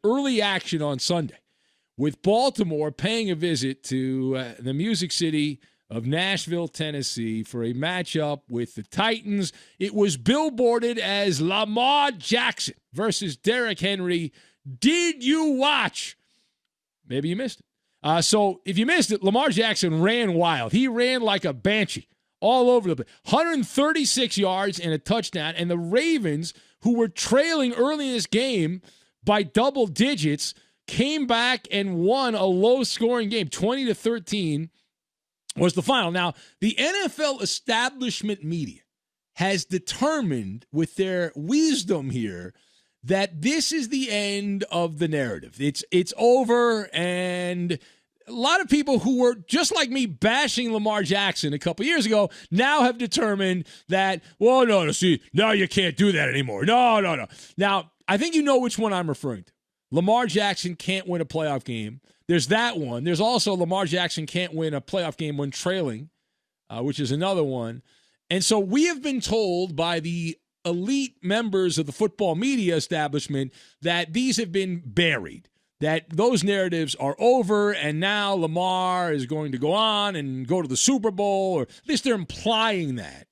early action on Sunday with Baltimore paying a visit to the Music City of Nashville, Tennessee for a matchup with the Titans. It was billboarded as Lamar Jackson versus Derrick Henry. Did you watch? Maybe you missed it. So if you missed it, Lamar Jackson ran wild. He ran like a banshee all over the place. 136 yards and a touchdown. And the Ravens, who were trailing early in this game by double digits, came back and won a low-scoring game. 20-13 was the final. Now, the NFL establishment media has determined with their wisdom here that this is the end of the narrative. It's over, and a lot of people who were just like me bashing Lamar Jackson a couple years ago now have determined that, well, no, see, now you can't do that anymore. No. Now, I think you know which one I'm referring to. Lamar Jackson can't win a playoff game. There's that one. There's also Lamar Jackson can't win a playoff game when trailing, which is another one. And so we have been told by the elite members of the football media establishment that these have been buried, that those narratives are over, and now Lamar is going to go on and go to the Super Bowl, or at least they're implying that.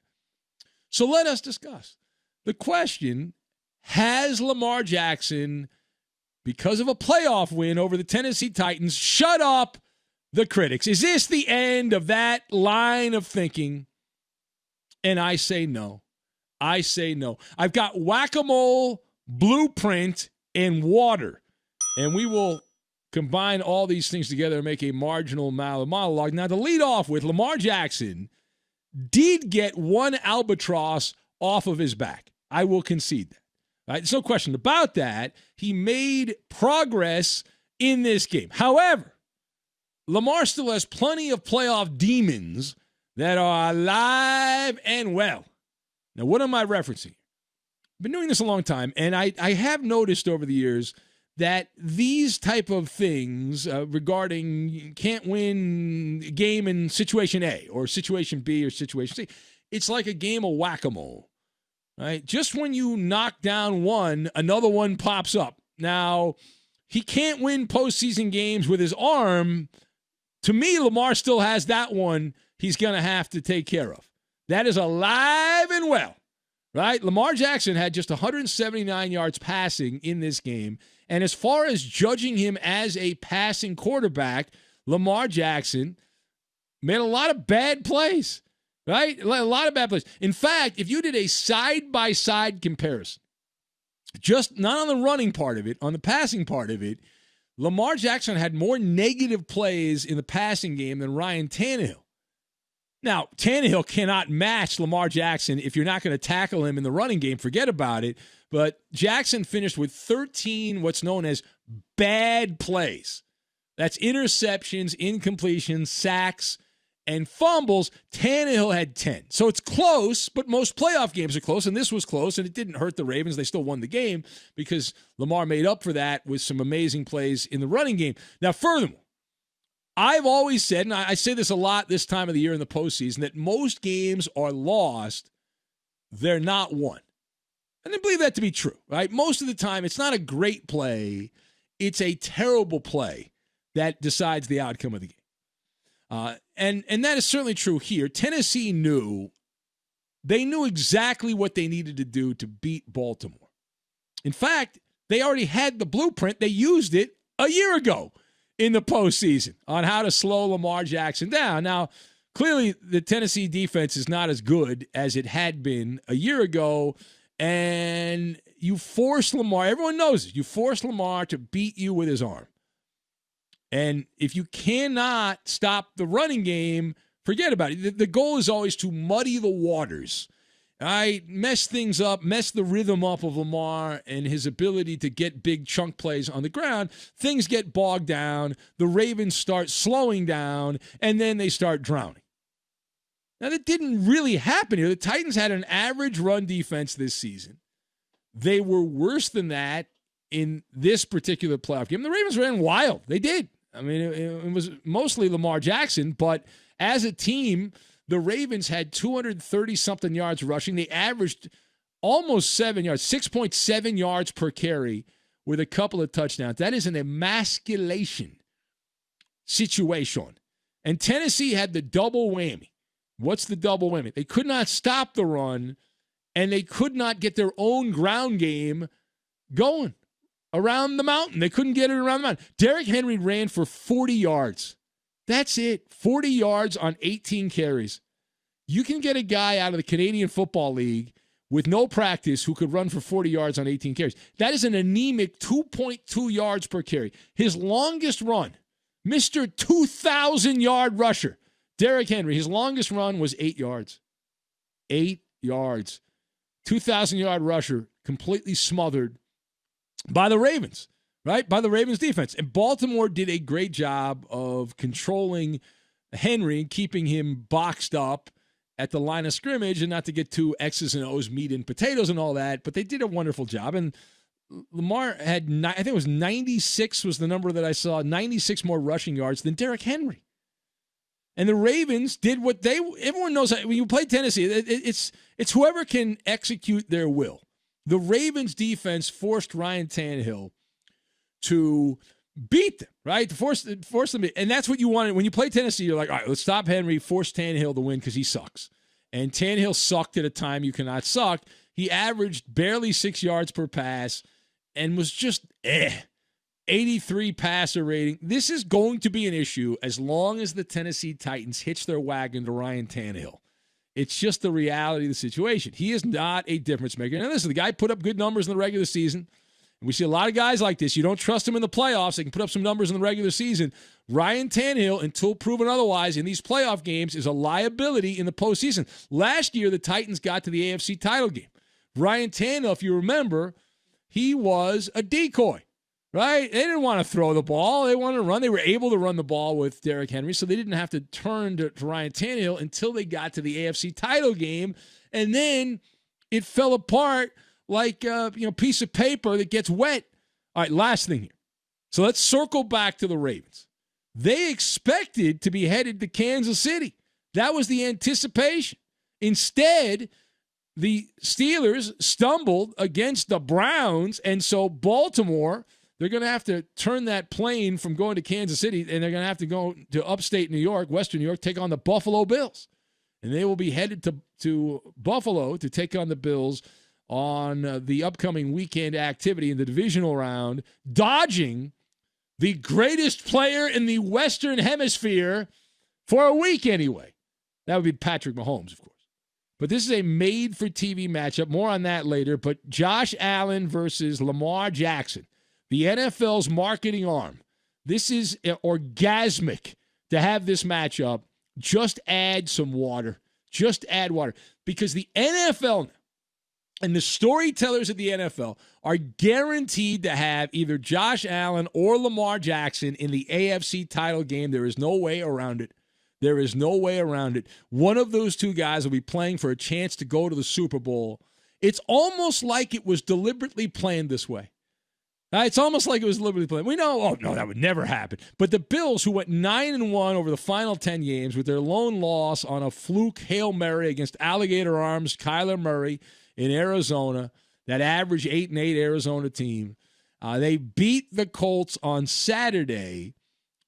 So let us discuss the question: has Lamar Jackson, because of a playoff win over the Tennesse Titans, shut up the critics? Is this the end of that line of thinking? And I say no. I say no. I've got whack-a-mole, blueprint, and water. And we will combine all these things together and make a marginal monologue. Now, to lead off with, Lamar Jackson did get one albatross off of his back. I will concede that. Right? There's no question about that. He made progress in this game. However, Lamar still has plenty of playoff demons that are alive and well. Now, what am I referencing? I've been doing this a long time, and I have noticed over the years that these type of things regarding can't win game in situation A or situation B or situation C, it's like a game of whack-a-mole. Right? Just when you knock down one, another one pops up. Now, he can't win postseason games with his arm. To me, Lamar still has that one he's going to have to take care of. That is alive and well, right? Lamar Jackson had just 179 yards passing in this game. And as far as judging him as a passing quarterback, Lamar Jackson made a lot of bad plays. Right? A lot of bad plays. In fact, if you did a side-by-side comparison, just not on the running part of it, on the passing part of it, Lamar Jackson had more negative plays in the passing game than Ryan Tannehill. Now, Tannehill cannot match Lamar Jackson if you're not going to tackle him in the running game. Forget about it. But Jackson finished with 13 what's known as bad plays. That's interceptions, incompletions, sacks, and fumbles. Tannehill had 10. So it's close, but most playoff games are close, and this was close, and it didn't hurt the Ravens. They still won the game because Lamar made up for that with some amazing plays in the running game. Now, furthermore, I've always said, and I say this a lot this time of the year in the postseason, that most games are lost, they're not won. And I believe that to be true, right? Most of the time, it's not a great play. It's a terrible play that decides the outcome of the game. And that is certainly true here. Tennessee knew exactly what they needed to do to beat Baltimore. In fact, they already had the blueprint. They used it a year ago in the postseason on how to slow Lamar Jackson down. Now, clearly the Tennessee defense is not as good as it had been a year ago, and you force Lamar, everyone knows it, you force Lamar to beat you with his arm. And if you cannot stop the running game, forget about it. The goal is always to muddy the waters. All right, mess things up, mess the rhythm up of Lamar and his ability to get big chunk plays on the ground. Things get bogged down. The Ravens start slowing down, and then they start drowning. Now, that didn't really happen here. The Titans had an average run defense this season. They were worse than that in this particular playoff game. The Ravens ran wild. They did. I mean, it was mostly Lamar Jackson, but as a team, the Ravens had 230-something yards rushing. They averaged almost 7 yards, 6.7 yards per carry with a couple of touchdowns. That is an emasculation situation. And Tennessee had the double whammy. What's the double whammy? They could not stop the run, and they could not get their own ground game going around the mountain. They couldn't get it around the mountain. Derrick Henry ran for 40 yards. That's it. 40 yards on 18 carries. You can get a guy out of the Canadian Football League with no practice who could run for 40 yards on 18 carries. That is an anemic 2.2 yards per carry. His longest run, Mr. 2,000-yard rusher, Derrick Henry, his longest run was 8 yards. 8 yards. 2,000-yard rusher completely smothered by the Ravens, right? By the Ravens defense. And Baltimore did a great job of controlling Henry and keeping him boxed up at the line of scrimmage, and not to get too X's and O's, meat and potatoes and all that, but they did a wonderful job. And Lamar had, I think it was 96 was the number that I saw, 96 more rushing yards than Derrick Henry. And the Ravens did what everyone knows, when you play Tennessee, it's whoever can execute their will. The Ravens defense forced Ryan Tannehill to beat them, right? To force them. And that's what you wanted. When you play Tennessee, you're like, all right, let's stop Henry, force Tannehill to win because he sucks. And Tannehill sucked at a time you cannot suck. He averaged barely 6 yards per pass and was just 83 passer rating. This is going to be an issue as long as the Tennessee Titans hitch their wagon to Ryan Tannehill. It's just the reality of the situation. He is not a difference maker. And listen, the guy put up good numbers in the regular season. And we see a lot of guys like this. You don't trust him in the playoffs. They can put up some numbers in the regular season. Ryan Tannehill, until proven otherwise in these playoff games, is a liability in the postseason. Last year, the Titans got to the AFC title game. Ryan Tannehill, if you remember, he was a decoy. Right? They didn't want to throw the ball. They wanted to run. They were able to run the ball with Derrick Henry, so they didn't have to turn to Ryan Tannehill until they got to the AFC title game. And then it fell apart like a piece of paper that gets wet. All right, last thing here. So let's circle back to the Ravens. They expected to be headed to Kansas City. That was the anticipation. Instead, the Steelers stumbled against the Browns, and so Baltimore, they're going to have to turn that plane from going to Kansas City, and they're going to have to go to upstate New York, Western New York, take on the Buffalo Bills. And they will be headed to Buffalo to take on the Bills on the upcoming weekend activity in the divisional round, dodging the greatest player in the Western Hemisphere for a week anyway. That would be Patrick Mahomes, of course. But this is a made-for-TV matchup. More on that later. But Josh Allen versus Lamar Jackson, the NFL's marketing arm. This is orgasmic to have this matchup. Just add some water. Just add water. Because the NFL and the storytellers of the NFL are guaranteed to have either Josh Allen or Lamar Jackson in the AFC title game. There is no way around it. There is no way around it. One of those two guys will be playing for a chance to go to the Super Bowl. It's almost like it was deliberately planned this way. It's almost like it was deliberately planned. We know, oh, no, that would never happen. But the Bills, who went 9-1 over the final 10 games with their lone loss on a fluke Hail Mary against Alligator Arms, Kyler Murray in Arizona, that average 8-8 Arizona team, they beat the Colts on Saturday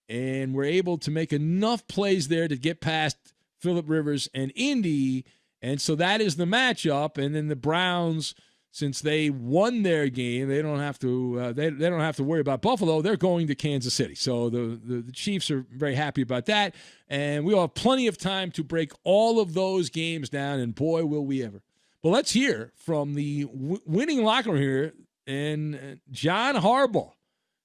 and were able to make enough plays there to get past Phillip Rivers and Indy. And so that is the matchup. And then the Browns, since they won their game, they don't have to they don't have to worry about Buffalo. They're going to Kansas City. So the Chiefs are very happy about that. And we'll have plenty of time to break all of those games down, and boy, will we ever. But let's hear from the winning locker room here and John Harbaugh.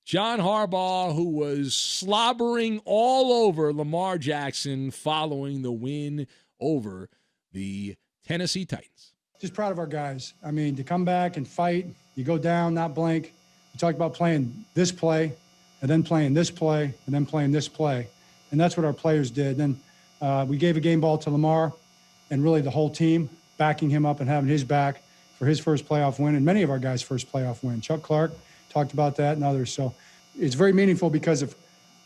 John Harbaugh, who was slobbering all over Lamar Jackson following the win over the Tennessee Titans. Just proud of our guys. I mean, to come back and fight, you go down, not blink. We talked about playing this play, and then playing this play, and then playing this play. And that's what our players did. Then we gave a game ball to Lamar and really the whole team, backing him up and having his back for his first playoff win, and many of our guys' first playoff win. Chuck Clark talked about that and others. So it's very meaningful because of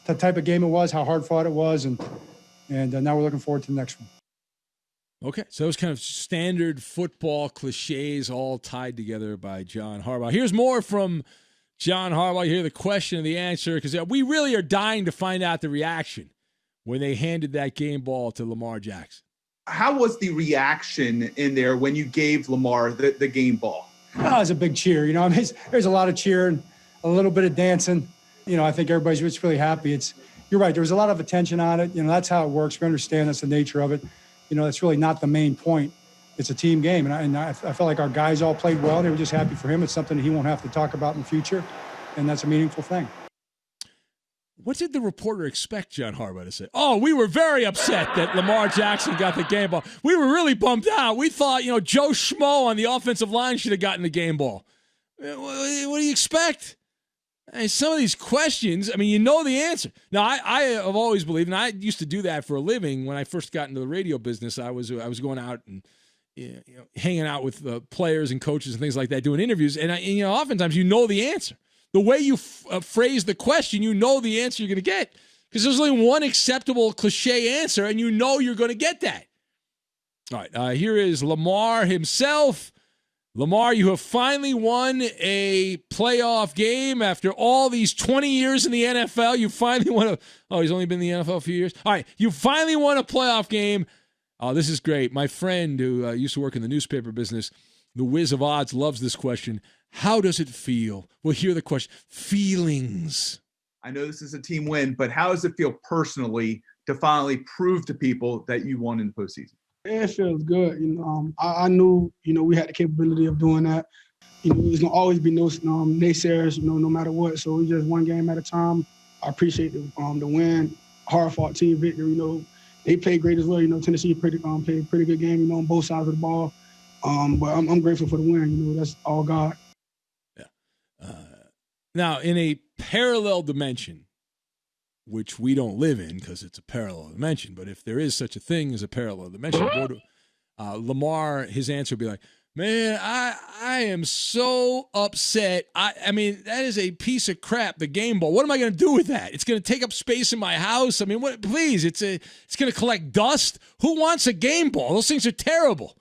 the type of game it was, how hard fought it was, and now we're looking forward to the next one. Okay, so those kind of standard football cliches all tied together by John Harbaugh. Here's more from John Harbaugh, you hear the question and the answer, because we really are dying to find out the reaction when they handed that game ball to Lamar Jackson. How was the reaction in there when you gave Lamar the game ball? Oh, it was a big cheer. I mean, there's a lot of cheering, a little bit of dancing. I think everybody's just really happy. You're right. There was a lot of attention on it. That's how it works. We understand that's the nature of it. That's really not the main point. It's a team game. And I felt like our guys all played well. They were just happy for him. It's something that he won't have to talk about in the future. And that's a meaningful thing. What did the reporter expect John Harbaugh to say? Oh, we were very upset that Lamar Jackson got the game ball. We were really bummed out. We thought, Joe Schmo on the offensive line should have gotten the game ball. What do you expect? Some of these questions, you know the answer. Now, I have always believed, and I used to do that for a living when I first got into the radio business. I was going out and hanging out with players and coaches and things like that, doing interviews. And oftentimes you know the answer. The way you phrase the question, you know the answer you're going to get. Because there's only one acceptable cliche answer, and you know you're going to get that. All right, here is Lamar himself. Lamar, you have finally won a playoff game after all these 20 years in the NFL. You finally won he's only been in the NFL a few years. All right, you finally won a playoff game. Oh, this is great. My friend who used to work in the newspaper business, the Whiz of Odds, loves this question. How does it feel? Well, hear the question. Feelings. I know this is a team win, but how does it feel personally to finally prove to people that you won in the postseason? It feels good. I knew, we had the capability of doing that. There's going to always be no naysayers, no matter what. So we just one game at a time. I appreciate the win. Hard-fought team victory. They played great as well. Tennessee played a pretty good game, on both sides of the ball. But I'm grateful for the win. That's all God. Yeah. Now, in a parallel dimension, which we don't live in because it's a parallel dimension, but if there is such a thing as a parallel dimension, Lamar, his answer would be like, man, I am so upset. I mean, that is a piece of crap, the game ball. What am I going to do with that? It's going to take up space in my house. Please, it's going to collect dust. Who wants a game ball? Those things are terrible.